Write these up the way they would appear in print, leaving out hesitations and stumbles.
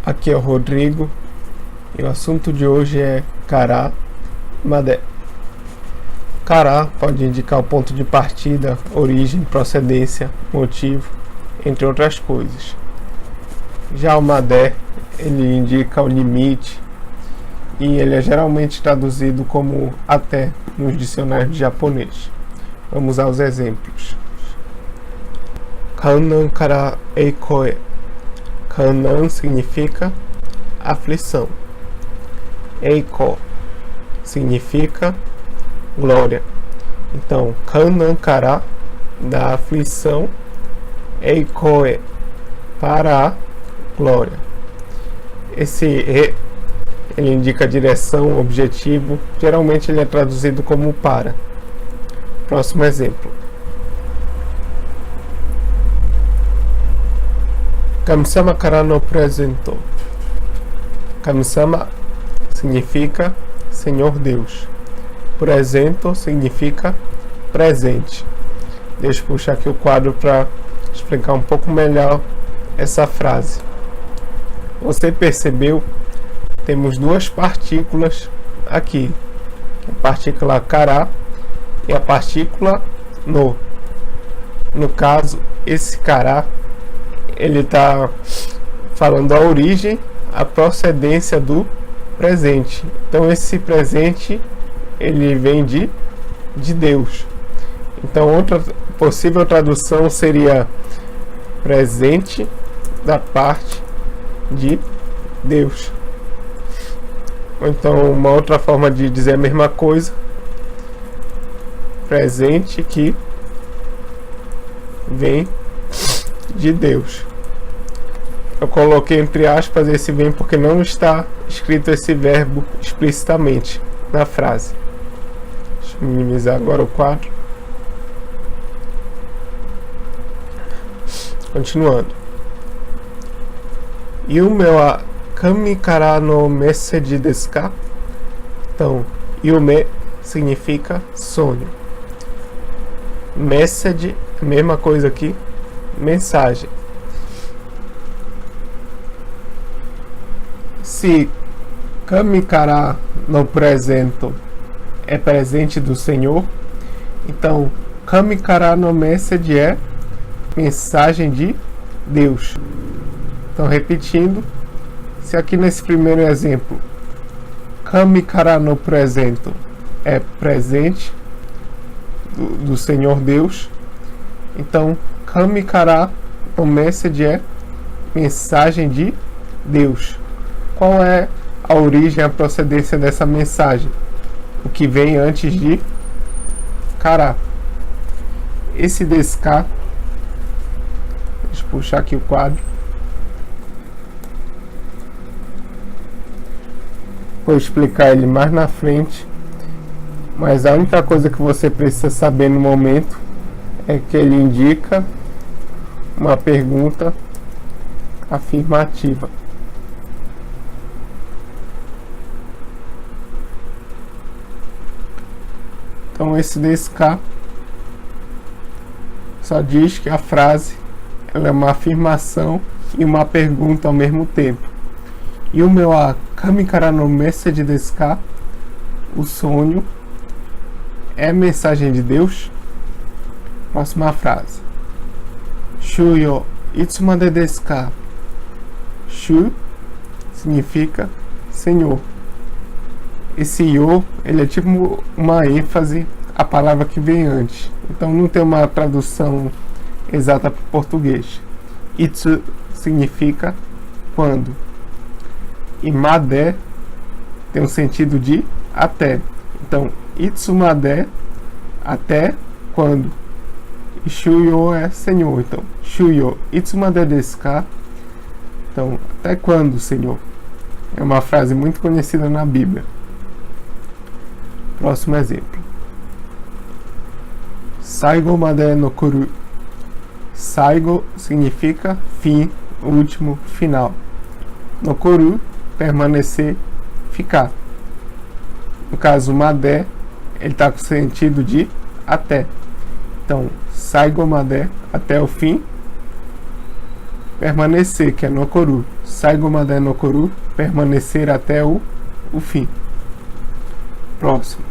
Aqui é o Rodrigo e o assunto de hoje é Kará Madé. Kará pode indicar o ponto de partida, origem, procedência, motivo, entre outras coisas. Já o Madé, ele indica o limite e ele é geralmente traduzido como até nos dicionários de japonês. Vamos aos exemplos. Kannan kara eikoe. Kannan significa aflição. Eiko significa glória. Então, Kannan kara, da aflição, eikoe, para a glória. Esse e, ele indica direção, objetivo. Geralmente ele é traduzido como para. Próximo exemplo. Kami-sama kara no presento. Kami-sama significa Senhor Deus. Presento significa presente. Deixa eu puxar aqui o quadro para explicar um pouco melhor essa frase. Você percebeu? Temos duas partículas aqui. A partícula kara e a partícula no. No caso, esse kara, ele está falando a origem, a procedência do presente. Então esse presente, ele vem de Deus. Então outra possível tradução seria presente da parte de Deus. Ou então uma outra forma de dizer a mesma coisa, presente que vem de Deus. Eu coloquei entre aspas esse vem porque não está escrito esse verbo explicitamente na frase. Deixa eu minimizar agora o quadro. Continuando. Yume wa kami kara no message desu ka? Então, yume significa sonho. Message, mesma coisa aqui, mensagem. Se kami kara no presento é presente do Senhor, então kami kara no message é mensagem de Deus. Então, repetindo, se aqui nesse primeiro exemplo kami kara no presento é presente do Senhor Deus, então kami kara no message é mensagem de Deus. Qual é a origem, a procedência dessa mensagem? O que vem antes de kara. Esse desu ka, deixa eu puxar aqui o quadro. Vou explicar ele mais na frente, mas a única coisa que você precisa saber no momento é que ele indica uma pergunta afirmativa. Então esse desu ka só diz que a frase ela é uma afirmação e uma pergunta ao mesmo tempo. Yume wa kami kara no message desu ka? O sonho é mensagem de Deus? Próxima frase. Shu yo itsu made desu ka? Shu significa Senhor. Esse yo, ele é tipo uma ênfase à palavra que vem antes. Então não tem uma tradução exata para o português. Itsu significa quando. E madé tem um sentido de até. Então, itsu madé, até quando. E shuyo é Senhor. Então, shuyo itsu madé desu ka? Então, até quando, Senhor? É uma frase muito conhecida na Bíblia. Próximo exemplo. Saigo made nokoru. Saigo significa fim, último, final. Nokoru, permanecer, ficar. No caso, madé, ele está com sentido de até. Então, saigo madé, até o fim. Permanecer, que é nokoru. Saigomade nokoru, permanecer até o fim. Próximo.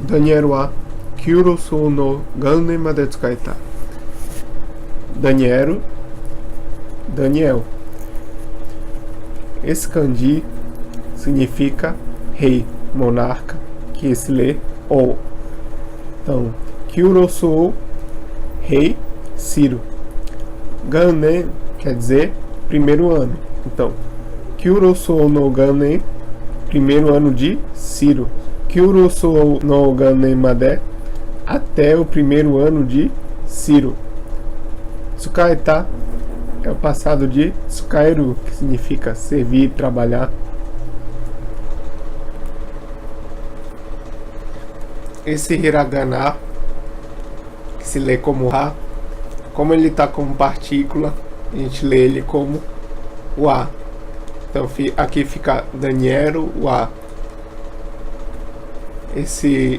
Danieru wa Kyurosou no Gannen made tsukaeta. Daniel. Esse kanji significa rei, monarca, que se lê O. Então, Kyurosou, rei, Ciro. Gannen quer dizer primeiro ano. Então, Kyurosou no Gannen, primeiro ano de Ciro. Kyurosou no Gannen made, até o primeiro ano de Ciro. Tsukaeta é o passado de tsukaeru, que significa servir, trabalhar. Esse hiragana, que se lê como ha, como ele está como partícula, a gente lê ele como wa. Então aqui fica Danieru wa.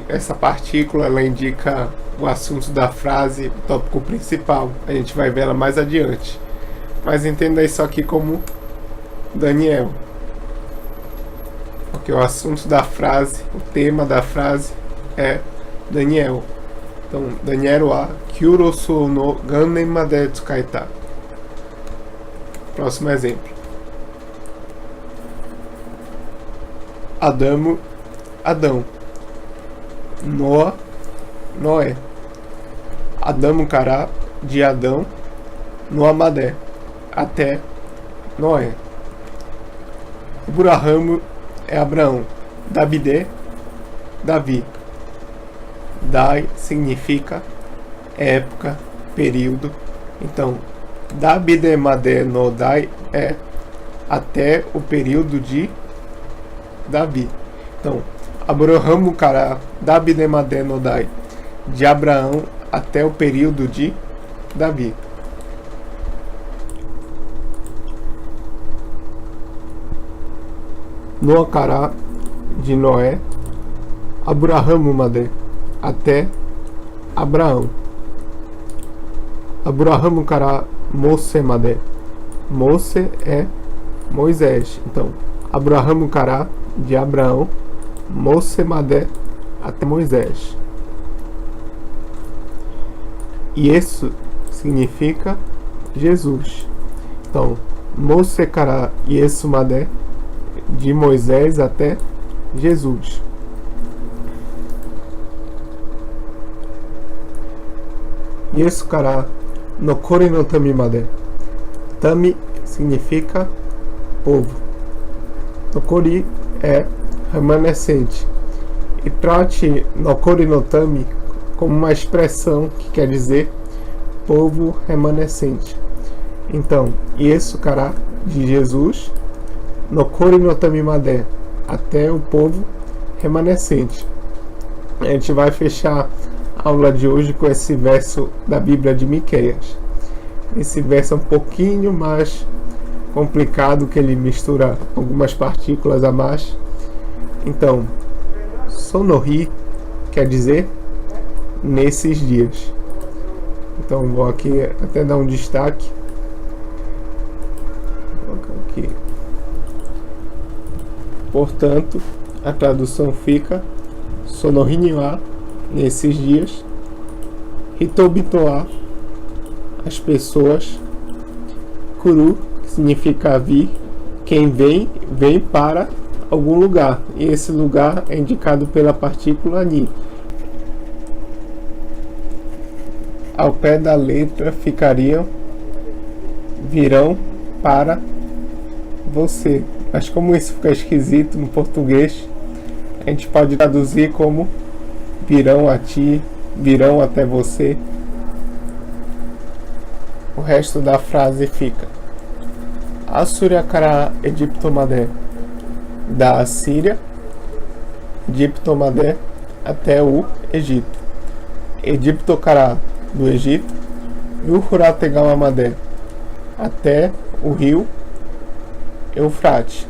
Essa partícula ela indica o assunto da frase, o tópico principal. A gente vai ver ela mais adiante. Mas entenda isso aqui como Daniel. Porque o assunto da frase, o tema da frase é Daniel. Então, Daniel wa Kyurosou no Gannen made tsukaeta. Próximo exemplo. Adão. Noé. Adamo kara, de Adão, Noa made, até Noé. Abraham é Abraão. Davide, Davi. Dai significa época, período. Então, Davide made no Dai é até o período de Davi. Então, Abraham kara Davide made no Dai, de Abraão até o período de Davi. Noa kara, de Noé, Abraham made, até Abraão. Abraham kara Mose made, Mose é Moisés. Então, Abraham kara, de Abraão, Mose made, até Moisés. E isso significa Jesus. Então, Mose kara Yesu made, de Moisés até Jesus. Yesu kara nokori no tami made. Tami significa povo. Nokori é remanescente. E trate nokori no tami como uma expressão que quer dizer povo remanescente. Então, Yesu kara, de Jesus, nokori no tami made, até o povo remanescente. A gente vai fechar a aula de hoje com esse verso da Bíblia de Miqueias. Esse verso é um pouquinho mais complicado, que ele mistura algumas partículas a mais. Então, sonohi quer dizer nesses dias. Então vou aqui até dar um destaque. Vou colocar aqui. Portanto, a tradução fica sonohi ni wa, nesses dias, hitobito, as pessoas, kuru, que significa vir, quem vem para algum lugar, e esse lugar é indicado pela partícula ni. Ao pé da letra ficariam virão para você. Mas como isso fica esquisito no português, a gente pode traduzir como virão a ti, virão até você. O resto da frase fica: Assúria kara Egipto made, da Assíria, Egipto made, até o Egito. Egipto kara, do Egito, Yufurate gawa made, até o rio Eufrates.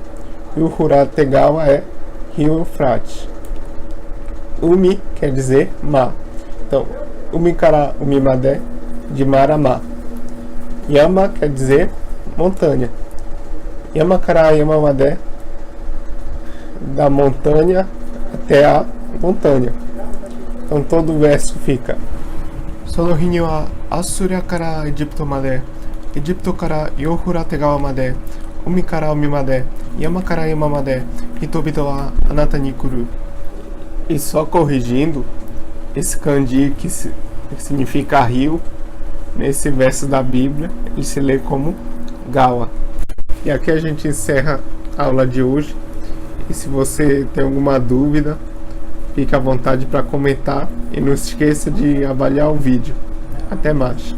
Yufurate gawa é rio Eufrates. Umi quer dizer mar. Então, Umikara Umimade, de mar a mar. Yama quer dizer montanha. Yamakara Yamamade, da montanha até a montanha. Então todo o verso fica: Sono hi ni wa Asura kara Egipto made, Egipto kara Yofurate gawa made, Umi kara umi made, Yama kara yama made, Hitobito wa anata ni kuru. E só corrigindo, esse kanji que significa rio, nesse verso da Bíblia, ele se lê como gawa. E aqui a gente encerra a aula de hoje. E se você tem alguma dúvida, fique à vontade para comentar e não esqueça de avaliar o vídeo. Até mais!